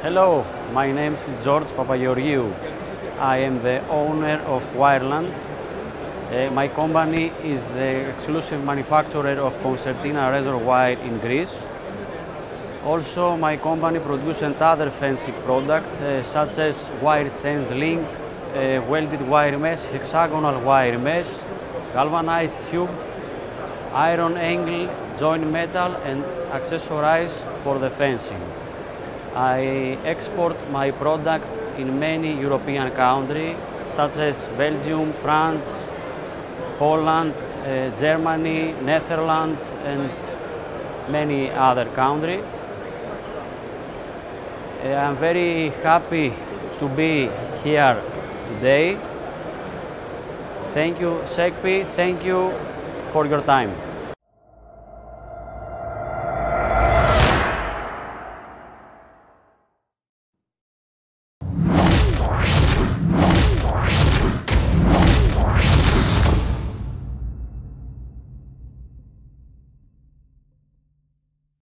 Hello, my name is George Papageorgiou. I am the owner of Wireland. My company is the exclusive manufacturer of concertina razor wire in Greece. Also, my company produces other fancy products such as wire change link, welded wire mesh, hexagonal wire mesh, galvanized tube, iron angle, joint metal and accessories for the fencing. I export my product in many European countries such as Belgium, France, Holland, Germany, Netherlands and many other countries. I'm very happy to be here today. Thank you, Sekpi. Thank you for your time.